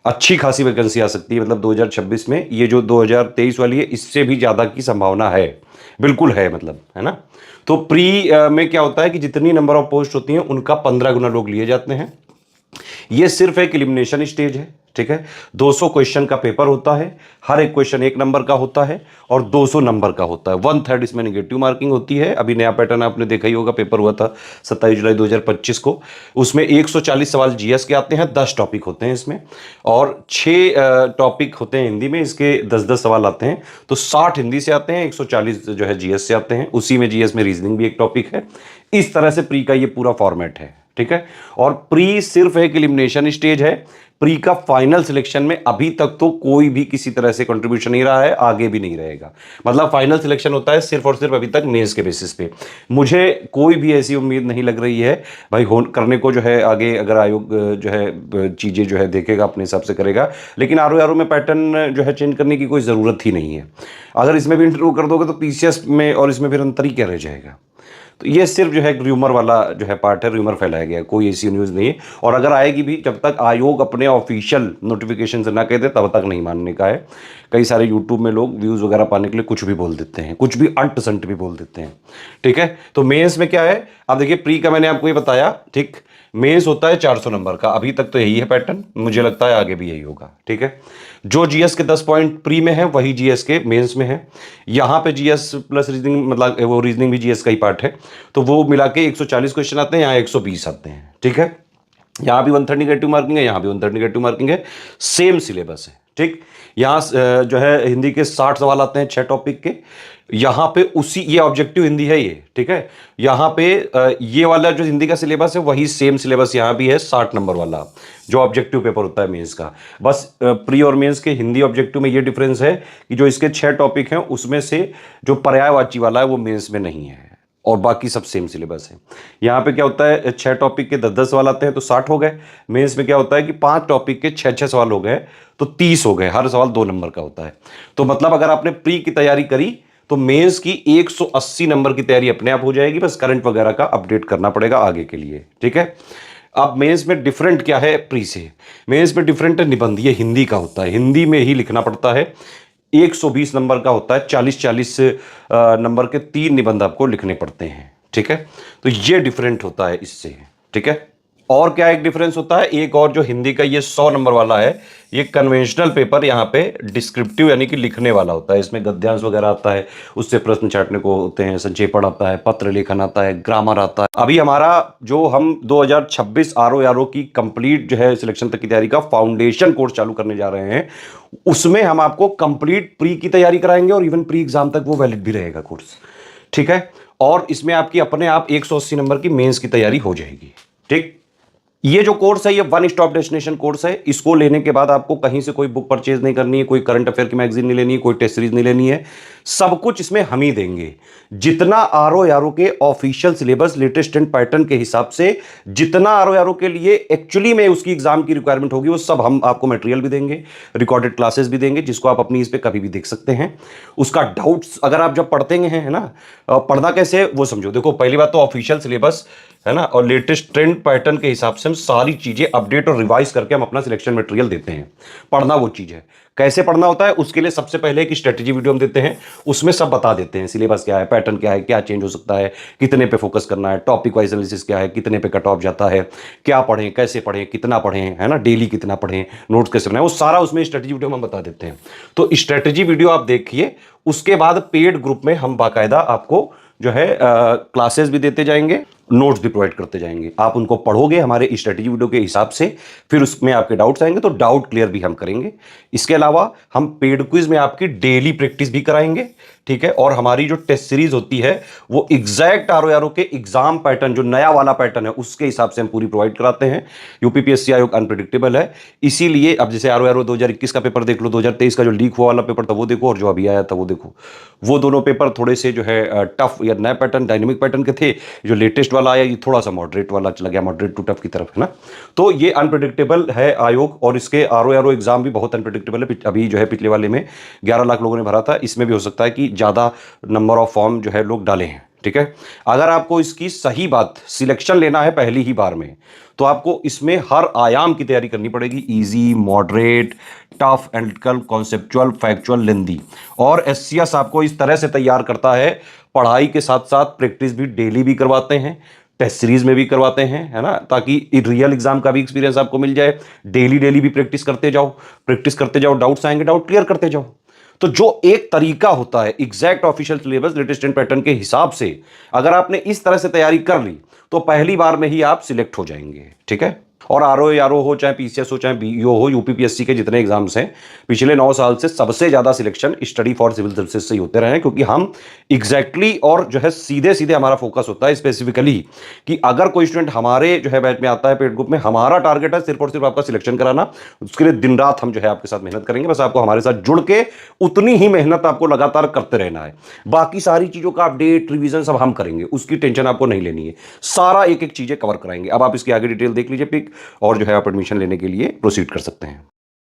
अच्छी खासी वैकेंसी आ सकती है, मतलब 2026 में। ये जो 2023 वाली है इससे भी ज़्यादा की संभावना है, बिल्कुल है, मतलब, है ना। तो प्री में क्या होता है कि जितनी नंबर ऑफ पोस्ट होती हैं उनका 15 गुना लोग लिए जाते हैं। ये सिर्फ एक एलिमिनेशन स्टेज है, ठीक है। 200 क्वेश्चन का पेपर होता है, हर एक क्वेश्चन 1 नंबर का होता है और 200 नंबर का होता है। 1/3 इसमें नेगेटिव मार्किंग होती है। अभी नया पैटर्न आपने देखा ही होगा, पेपर हुआ था 27 जुलाई 2025 को। उसमें 140 सवाल जीएस के आते हैं, 10 टॉपिक होते हैं इसमें, और 6 टॉपिक होते हैं हिंदी में, इसके 10-10 सवाल आते हैं। तो 60 हिंदी से आते हैं, 140 जो है जीएस से आते हैं। उसी में जीएस में रीजनिंग भी एक टॉपिक है। इस तरह से प्री का ये पूरा फॉर्मेट है, ठीक है। और प्री सिर्फ एक एलिमिनेशन स्टेज है। प्री का फाइनल सिलेक्शन में अभी तक तो कोई भी किसी तरह से कंट्रीब्यूशन नहीं रहा है, आगे भी नहीं रहेगा। मतलब फाइनल सिलेक्शन होता है सिर्फ और सिर्फ अभी तक मेंस के बेसिस पे। मुझे कोई भी ऐसी उम्मीद नहीं लग रही है भाई करने को, जो है आगे अगर आयोग जो है चीज़ें जो है देखेगा अपने हिसाब से करेगा। लेकिन आरओ में पैटर्न जो है चेंज करने की कोई ज़रूरत ही नहीं है। अगर इसमें भी इंटरव्यू कर दोगे तो पीसीएस में और इसमें फिर अंतर ही क्या रह जाएगा। तो ये सिर्फ जो है र्यूमर वाला जो है पार्ट है, र्यूमर फैलाया गया है, कोई ऐसी न्यूज़ नहीं है। और अगर आएगी भी, जब तक आयोग अपने ऑफिशियल नोटिफिकेशन से ना कहते तब तक नहीं मानने का है। कई सारे यूट्यूब में लोग व्यूज़ वगैरह पाने के लिए कुछ भी बोल देते हैं, कुछ भी अंट संट भी बोल देते हैं, ठीक है। तो मेंस में क्या है, अब देखिए प्री का मैंने आपको ये बताया, ठीक। मेंस होता है 400 नंबर का, अभी तक तो यही है पैटर्न, मुझे लगता है आगे भी यही होगा, ठीक है। जो जीएस के 10 पॉइंट प्री में है वही जीएस के मेंस में है। यहाँ पे जीएस प्लस रीजनिंग, मतलब वो रीजनिंग भी जीएस का ही पार्ट है, तो वो मिला के 140 क्वेश्चन आते हैं, यहाँ 120 आते हैं, ठीक है। यहाँ भी 1/3 नेगेटिव मार्किंग है, यहाँ भी 1/3 नेगेटिव मार्किंग है, सेम सिलेबस है, ठीक। यहाँ जो है हिंदी के 60 सवाल आते हैं 6 टॉपिक के। यहाँ पे उसी, ये ऑब्जेक्टिव हिंदी है ये, ठीक है। यहाँ पे ये वाला जो हिंदी का सिलेबस है वही सेम सिलेबस यहाँ भी है, 60 नंबर वाला जो ऑब्जेक्टिव पेपर होता है मेंस का। बस प्री और मेंस के हिंदी ऑब्जेक्टिव में ये डिफरेंस है कि जो इसके 6 टॉपिक हैं उसमें से जो पर्यायवाची वाला है वो मेंस में नहीं है, और बाकी सब सेम सिलेबस है। यहाँ पे क्या होता है, 6 टॉपिक के 10-10 सवाल आते हैं तो 60 हो गए। मेंस में क्या होता है कि 5 टॉपिक के 6-6 सवाल हो गए तो 30 हो गए, हर सवाल 2 नंबर का होता है। तो मतलब अगर आपने प्री की तैयारी करी तो मेंस की 180 नंबर की तैयारी अपने आप हो जाएगी, बस करंट वगैरह का अपडेट करना पड़ेगा आगे के लिए, ठीक है। अब मेंस में डिफरेंट क्या है प्री से, मेंस में डिफरेंट है निबंध, ये हिंदी का होता है, हिंदी में ही लिखना पड़ता है। 120 नंबर का होता है, 40-40 नंबर के 3 निबंध आपको लिखने पड़ते हैं, ठीक है। तो ये डिफरेंट होता है इससे, ठीक है। और क्या एक डिफरेंस होता है, एक और जो हिंदी का ये 100 नंबर वाला है, ये कन्वेंशनल पेपर यहाँ पे डिस्क्रिप्टिव यानी कि लिखने वाला होता है। इसमें गद्यांश वगैरह आता है, उससे प्रश्न छाटने को होते हैं, संक्षेपण आता है, पत्र लेखन आता है, ग्रामर आता है। अभी हमारा जो हम 2026 आरओ की कंप्लीट जो है सिलेक्शन तक की तैयारी का फाउंडेशन कोर्स चालू करने जा रहे हैं, उसमें हम आपको कंप्लीट प्री की तैयारी कराएंगे और इवन प्री एग्जाम तक वो वैलिड भी रहेगा कोर्स, ठीक है। और इसमें आपकी अपने आप 180 नंबर की मेंस की तैयारी हो जाएगी, ठीक। ये जो कोर्स है ये वन स्टॉप डेस्टिनेशन कोर्स है। इसको लेने के बाद आपको कहीं से कोई बुक परचेज नहीं करनी है, कोई करंट अफेयर की मैगजीन नहीं लेनी है, कोई टेस्ट सीरीज नहीं लेनी है, सब कुछ इसमें हम ही देंगे। जितना आरओ के official syllabus latest and pattern के हिसाब से जितना आरओ के लिए एक्चुअली में उसकी एग्जाम की रिक्वायरमेंट होगी वो सब हम आपको मटेरियल भी देंगे, रिकॉर्डेड क्लासेस भी देंगे, जिसको आप अपनी इस पे कभी भी देख सकते हैं। उसका डाउट्स अगर आप जब पढ़ते हैं, है ना, पढ़ना कैसे है वो समझो। देखो पहली बात तो ऑफिशियल सिलेबस है ना, और लेटेस्ट ट्रेंड पैटर्न के हिसाब से हम सारी चीजें अपडेट और रिवाइज करके हम अपना सिलेक्शन मटेरियल देते हैं। पढ़ना वो चीज है, कैसे पढ़ना होता है उसके लिए सबसे पहले एक स्ट्रेटेजी वीडियो हम देते हैं, उसमें सब बता देते हैं, सिलेबस क्या है, पैटर्न क्या है, क्या चेंज हो सकता है, कितने पे फोकस करना है, टॉपिक वाइज एनालिसिस क्या है, कितने पे कट ऑफ जाता है, क्या पढ़ें, कैसे पढ़ें, कितना पढ़ें, है ना, डेली कितना पढ़ें, नोट्स कैसे बनाएं, वो सारा उसमें स्ट्रेटेजी वीडियो में हम बता देते हैं। तो स्ट्रेटेजी वीडियो आप देखिए, उसके बाद पेड ग्रुप में हम बाकायदा आपको जो है क्लासेस भी देते जाएंगे, नोट्स भी प्रोवाइड करते जाएंगे। आप उनको पढ़ोगे हमारे स्ट्रेटेजी वीडियो के हिसाब से, फिर उसमें आपके डाउट्स आएंगे तो डाउट क्लियर भी हम करेंगे। इसके अलावा हम पेड क्विज में आपकी डेली प्रैक्टिस भी कराएंगे, ठीक है। और हमारी जो टेस्ट सीरीज होती है वो एग्जैक्ट आरओ के एग्जाम पैटर्न, जो नया वाला पैटर्न है उसके हिसाब से हम पूरी प्रोवाइड कराते हैं। यूपीपीएससी आयोग अनप्रेडिक्टेबल है, इसीलिए अब जैसे आरओ 2021 का पेपर देख लो, 2023 का जो लीक हुआ वाला पेपर था वो देखो, और जो अभी आया था वो देखो। वो दोनों पेपर थोड़े से जो है टफ या नए पैटर्न, डायनेमिक पैटर्न के थे। जो लेटेस्ट वाला आया ये थोड़ा सा मॉडरेट वाला चला गया, मॉडरेट टू टफ की तरफ, है ना। तो ये अनप्रेडिक्टेबल है आयोग, और इसके आरओ एग्जाम भी बहुत अनप्रेडिक्टेबल है। अभी जो है पिछले वाले में 11 लाख लोगों ने भरा था, इसमें भी हो सकता है कि ज़्यादा नंबर ऑफ फॉर्म जो है लोग डाले हैं, ठीक है। अगर आपको इसकी सही बात सिलेक्शन लेना है पहली ही बार में, तो आपको इसमें हर आयाम की तैयारी करनी पड़ेगी, easy, moderate, tough, analytical, conceptual, factual, lengthy. और एससीएस आपको इस तरह से तैयार करता है, पढ़ाई के साथ साथ प्रैक्टिस भी डेली भी करवाते हैं, टेस्ट सीरीज में भी करवाते हैं, है ना, ताकि रियल एग्जाम का भी एक्सपीरियंस आपको मिल जाए। डेली डेली भी प्रैक्टिस करते जाओ, प्रैक्टिस करते जाओ, डाउट्स आएंगे डाउट क्लियर करते जाओ। तो जो एक तरीका होता है exact official syllabus latest and pattern के हिसाब से, अगर आपने इस तरह से तैयारी कर ली तो पहली बार में ही आप सिलेक्ट हो जाएंगे। ठीक है। और आरओ हो चाहे पीसीएस हो चाहे बीईओ हो, यूपीपीएससी के जितने एग्जाम्स हैं पिछले 9 साल से सबसे ज्यादा selection study for civil services से ही होते रहे हैं, क्योंकि हम एग्जैक्टली और जो है सीधे सीधे हमारा फोकस होता है स्पेसिफिकली कि अगर कोई स्टूडेंट हमारे जो है बैच में आता है पेड ग्रुप में, हमारा टारगेट है सिर्फ और सिर्फ आपका सिलेक्शन कराना। उसके लिए दिन रात हम जो है आपके साथ मेहनत करेंगे, बस आपको हमारे साथ जुड़ के उतनी ही मेहनत आपको लगातार करते रहना है। बाकी सारी चीजों का अपडेट रिवीजन सब हम करेंगे, उसकी टेंशन आपको नहीं लेनी है, सारा एक एक चीजें कवर कराएंगे। अब आप इसकी आगे डिटेल देख लीजिए पिक, और जो है आप एडमिशन लेने के लिए प्रोसीड कर सकते हैं।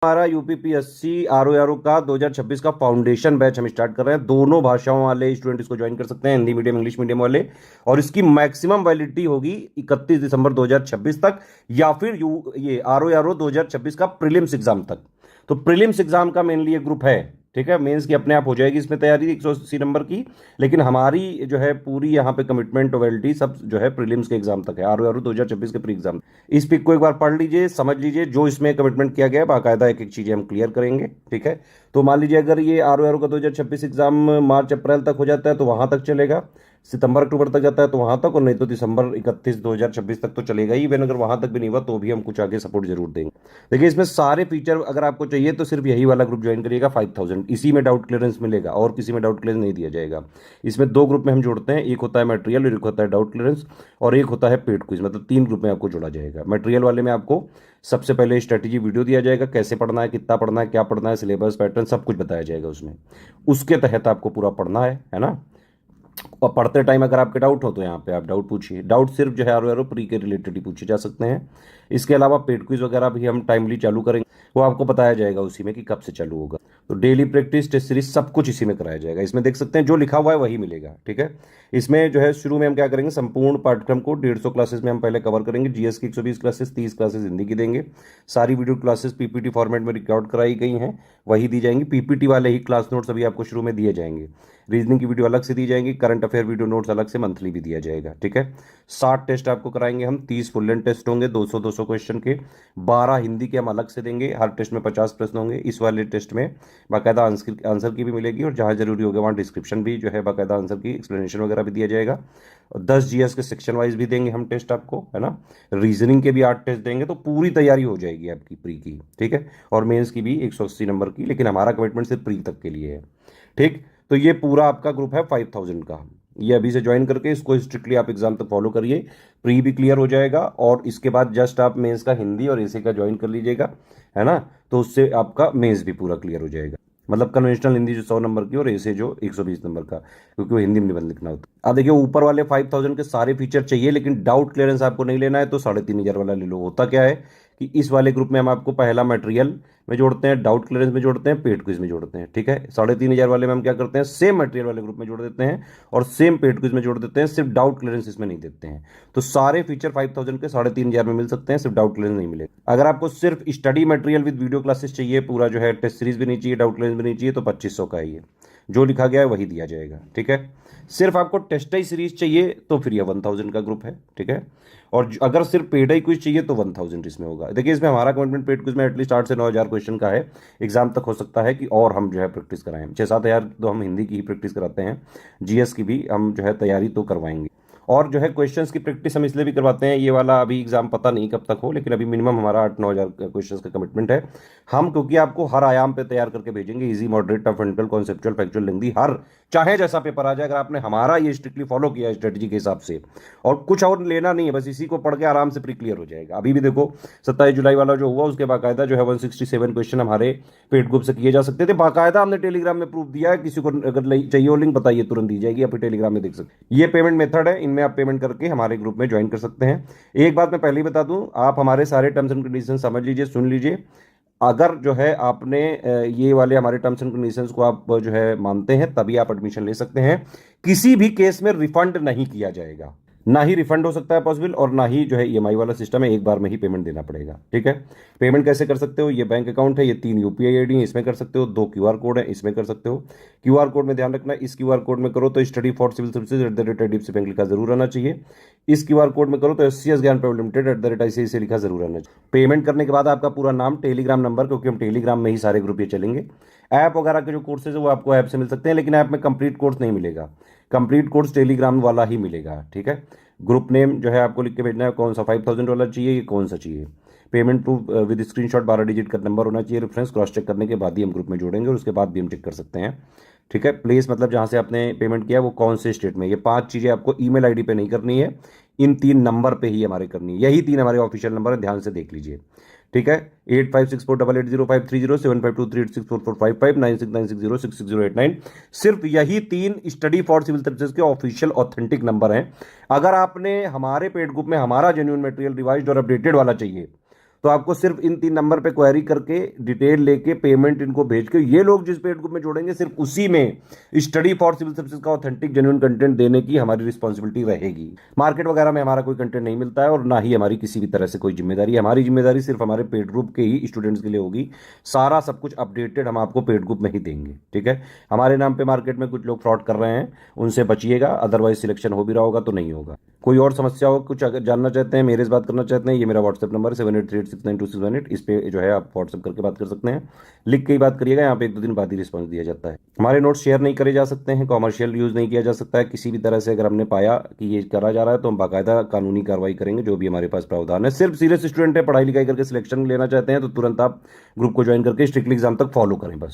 हमारा यूपीपीएससी आरओ का 2026 का फाउंडेशन बैच हम स्टार्ट कर रहे हैं। दोनों भाषाओं वाले स्टूडेंट इसको ज्वाइन कर सकते हैं, हिंदी मीडियम इंग्लिश मीडियम वाले, और इसकी मैक्सिमम वैलिडिटी होगी 31 दिसंबर 2026 तक, या फिर ये आरओ 2026 का प्रीलिम्स एग्जाम तक। तो प्रीलिम्स एग्जाम का मेनली ये ग्रुप है, ठीक है। मेंस की अपने आप हो जाएगी इसमें तैयारी 180 नंबर की, लेकिन हमारी जो है पूरी यहाँ पे कमिटमेंट वैलिडिटी सब जो है प्रीलिम्स के एग्जाम तक है, आरओ 2026 के प्री एग्जाम। इस पिक को एक बार पढ़ लीजिए, समझ लीजिए, जो इसमें कमिटमेंट किया गया है बाकायदा एक एक चीजें हम क्लियर करेंगे। ठीक है। तो मान लीजिए अगर ये आरओ का 2026 एग्जाम मार्च अप्रैल तक हो जाता है तो वहां तक चलेगा, सितंबर अक्टूबर तक जाता है तो वहां तक, और नहीं तो दिसंबर 31 2026 तक तो चलेगा ही। इवन अगर वहां तक भी नहीं हुआ तो भी हम कुछ आगे सपोर्ट जरूर देंगे। देखिए इसमें सारे फीचर अगर आपको चाहिए तो सिर्फ यही वाला ग्रुप ज्वाइन करिएगा 5000, इसी में डाउट क्लियरेंस मिलेगा और किसी में डाउट क्लियरेंस नहीं दिया जाएगा। इसमें 2 ग्रुप में हम जोड़ते हैं, एक होता है मटेरियल और एक होता है डाउट क्लियरेंस, और एक होता है पेड क्विज, मतलब 3 ग्रुप में आपको जोड़ा जाएगा। मटेरियल वाले में आपको सबसे पहले स्ट्रेटेजी वीडियो दिया जाएगा, कैसे पढ़ना है, कितना पढ़ना है, क्या पढ़ना है, सिलेबस पैटर्न सब कुछ बताया जाएगा उसमें, उसके तहत आपको पूरा पढ़ना है ना। और पढ़ते टाइम अगर आपके डाउट हो तो यहाँ पे आप डाउट पूछिए, डाउट सिर्फ जो है आरओ प्री के रिलेटेड ही पूछे जा सकते हैं। इसके अलावा पेड क्विज वगैरह भी हम टाइमली चालू करेंगे, वो आपको बताया जाएगा उसी में कि कब से चालू होगा। तो डेली प्रैक्टिस, टेस्ट सीरीज सब कुछ इसी में कराया जाएगा। इसमें देख सकते हैं जो लिखा हुआ है वही मिलेगा। ठीक है। इसमें जो है शुरू में हम क्या करेंगे, संपूर्ण पाठ्यक्रम को 150 क्लासेस में हम पहले कवर करेंगे। जीएस की 120 क्लासेस, 30 क्लासेस हिंदी की देंगे। सारी वीडियो क्लासेस पीपीटी फॉर्मेट में रिकॉर्ड कराई गई हैं, वही दी जाएंगी। पीपीटी वाले ही क्लास नोट्स अभी आपको शुरू में दिए जाएंगे। रीजनिंग की वीडियो अलग से दी जाएंगी, करंट अफेयर वीडियो नोट्स अलग से मंथली भी दिया जाएगा। ठीक है। 60 टेस्ट आपको कराएंगे हम, 30 फुल लेंथ टेस्ट होंगे 200 क्वेश्चन के, 12 हिंदी के हम अलग से देंगे। हर टेस्ट में 50 प्रश्न होंगे। इस वाले टेस्ट में बाकायदा आंसर की भी मिलेगी, और जहां जरूरी होगा वहां डिस्क्रिप्शन भी जो है बाकायदा आंसर की एक्सप्लेनेशन वगैरह भी दिया जाएगा। 10 जीएस के सेक्शन वाइज भी देंगे हम टेस्ट आपको, है ना। रीजनिंग के भी 8 टेस्ट देंगे, तो पूरी तैयारी हो जाएगी आपकी प्री की। ठीक है। और मेंस की भी 180 नंबर की, लेकिन हमारा कमिटमेंट सिर्फ प्री तक के लिए है। ठीक। तो ये पूरा आपका ग्रुप है 5000 का, ये अभी से ज्वाइन करके इसको स्ट्रिक्टली आप एग्जाम तक फॉलो करिए, प्री भी क्लियर हो जाएगा, और इसके बाद जस्ट आप मेंस का हिंदी और एसी का ज्वाइन कर लीजिएगा, है ना। तो उससे आपका मेंस भी पूरा क्लियर हो जाएगा, मतलब कन्वेंशनल हिंदी जो 100 नंबर की और एसे जो 120 नंबर का, क्योंकि वो हिंदी में निबंध लिखना होता है। अब देखिए ऊपर वाले 5000 के सारे फीचर चाहिए, लेकिन डाउट क्लियरेंस आपको नहीं लेना है तो 3500 वाला ले लो। होता क्या है कि इस वाले ग्रुप में हम आपको पहला मटेरियल में जोड़ते हैं, डाउट क्लियरेंस में जोड़ते हैं, पेड क्विज में जोड़ते हैं। ठीक है। 3500 वाले में हम क्या करते हैं, सेम मटेरियल वाले ग्रुप में जोड़ देते हैं और सेम पेड क्विज में जोड़ देते हैं, सिर्फ डाउट क्लियरेंस इसमें नहीं देते हैं। तो सारे फीचर 5000 के 3500 में मिल सकते हैं, सिर्फ डाउट क्लियरेंस नहीं मिलेगा। अगर आपको सिर्फ study material with video classes चाहिए, पूरा जो है टेस्ट सीरीज भी नहीं चाहिए, डाउट क्लियरेंस भी नहीं चाहिए, तो 2500 का है ये, जो लिखा गया है वही दिया जाएगा। ठीक है। सिर्फ आपको टेस्ट ही सीरीज चाहिए तो फिर ये 1000 का ग्रुप है। ठीक है। और अगर सिर्फ पेड ही क्विज चाहिए तो 1000 इसमें होगा। देखिए इसमें हमारा कमिटमेंट पेड क्विज में एटलीस्ट 8 से 9000 क्वेश्चन का है, एग्जाम तक हो सकता है कि और हम जो है प्रैक्टिस कराएं। 6-7 हज़ार तो हम हिंदी की ही प्रैक्टिस कराते हैं, जीएस की भी हम जो है तैयारी तो करवाएंगे। और जो है क्वेश्चंस की प्रैक्टिस हम इसलिए भी करवाते हैं, ये वाला अभी एग्जाम पता नहीं कब तक हो, लेकिन अभी मिनिमम हमारा 8-9 हज़ार क्वेश्चंस का कमिटमेंट है हम, क्योंकि आपको हर आयाम पे तैयार करके भेजेंगे, easy, moderate, tough, analytical, conceptual, factual, lengthy, हर चाहे जैसा पेपर आ जाए, अगर आपने हमारा ये स्ट्रिक्टली फॉलो किया स्ट्रेटजी के हिसाब से, और कुछ और लेना नहीं है, बस इसी को पढ़ के आराम से प्री क्लियर हो जाएगा। अभी भी देखो 27 जुलाई वाला जो हुआ उसके बाकायदा जो है 167 क्वेश्चन हमारे पेड ग्रुप से किए जा सकते थे। बाकायदा हमने टेलीग्राम में प्रूफ दिया है, किसी को अगर चाहिए हो लिंक बताइए, तुरंत दी जाएगी, आप टेलीग्राम में देख सकते। ये पेमेंट मेथड है, इनमें आप पेमेंट करके हमारे ग्रुप में ज्वाइन कर सकते हैं। एक बात मैं पहले ही बता दूं, आप हमारे सारे टर्म्स एंड कंडीशन समझ लीजिए, सुन लीजिए। अगर जो है आपने ये वाले हमारे टर्म्स एंड कंडीशंस को आप जो है मानते हैं, तभी आप एडमिशन ले सकते हैं। किसी भी केस में रिफंड नहीं किया जाएगा, ना ही रिफंड हो सकता है पॉसिबल, और ना ही जो है ईएमआई वाला सिस्टम है, एक बार में ही पेमेंट देना पड़ेगा। ठीक है, पेमेंट कैसे कर सकते हो, ये बैंक अकाउंट है, ये 3 यूपीआई आईडी है, इसमें कर सकते हो, 2 क्यूआर कोड है, इसमें कर सकते हो। क्यूआर कोड में ध्यान रखना, इस क्यूआर कोड में करो तो study for civil services @IDFC bank लिखा जरूर आना चाहिए। इस क्यूआर कोड में करो तो SCS ज्ञान प्राइवेट लिमिटेड @ICICI लिखा जरूर आना चाहिए। पेमेंट करने के बाद आपका पूरा नाम, टेलीग्राम नंबर, क्योंकि हम टेलीग्राम में ही सारे ग्रुप ये चलेंगे। ऐप वगैरह के जो कोर्सेज है वो आपको ऐप से मिल सकते हैं, लेकिन ऐप में कंप्लीट कोर्स नहीं मिलेगा, कंप्लीट कोर्स टेलीग्राम वाला ही मिलेगा। ठीक है, ग्रुप नेम जो है आपको लिख के भेजना है, कौन सा 5000 वाला चाहिए, ये कौन सा चाहिए। Payment proof with screenshot 12 digit का नंबर होना चाहिए, रेफरेंस क्रॉस चेक करने के बाद ही हम ग्रुप में जोड़ेंगे, और उसके बाद भी हम चेक कर सकते हैं। ठीक है, प्लेस मतलब जहाँ से आपने पेमेंट किया वो कौन से स्टेट में, ये 5 चीज़ें आपको ईमेल आईडी पे नहीं करनी है, इन 3 नंबर पे ही हमारे करनी है। यही 3 हमारे ऑफिशियल नंबर है, ध्यान से देख लीजिए। ठीक है, 8564880530, 7523864455, 9696066089, सिर्फ यही 3 स्टडी फॉर सिविल सर्विसेज के ऑफिशियल ऑथेंटिक नंबर हैं। अगर आपने हमारे पेड ग्रुप में हमारा जेन्युइन मटेरियल रिवाइज्ड और अपडेटेड वाला चाहिए, तो आपको सिर्फ इन 3 नंबर पे क्वेरी करके डिटेल लेके पेमेंट इनको भेज के, ये लोग जिस पेड ग्रुप में जोड़ेंगे सिर्फ उसी में स्टडी फॉर सिविल सर्विसेज का ऑथेंटिक जेन्युइन कंटेंट देने की हमारी रिस्पॉन्सिबिलिटी रहेगी। मार्केट वगैरह में हमारा कोई कंटेंट नहीं मिलता है, और ना ही हमारी किसी भी तरह से कोई जिम्मेदारी है। हमारी जिम्मेदारी सिर्फ हमारे पेड ग्रुप के ही स्टूडेंट्स के लिए होगी, सारा सब कुछ अपडेटेड हम आपको पेड ग्रुप में ही देंगे। ठीक है, हमारे नाम पे मार्केट में कुछ लोग फ्रॉड कर रहे हैं, उनसे बचिएगा, अदरवाइज सिलेक्शन हो भी रहा होगा तो नहीं होगा। कोई और समस्या हो, कुछ अगर जानना चाहते हैं, मेरे से बात करना चाहते हैं, ये मेरा व्हाट्सएप नंबर है 7838692618, इस पे जो है आप व्हाट्सएप करके बात कर सकते हैं। लिख के ही बात करिएगा, यहाँ पे 1-2 दिन बाद ही रिस्पॉन्स दिया जाता है। हमारे नोट्स शेयर नहीं करे जा सकते हैं, कॉमर्शियल यूज़ नहीं किया जा सकता है किसी भी तरह से। अगर हमने पाया कि ये करा जा रहा है तो हम बाकायदा कानूनी कार्रवाई करेंगे, जो भी हमारे पास प्रावधान है। सिर्फ सीरियस स्टूडेंट है, पढ़ाई लिखाई करके सिलेक्शन लेना चाहते हैं, तो तुरंत आप ग्रुप को ज्वाइन करके स्ट्रिक्टली एग्जाम तक फॉलो करें बस।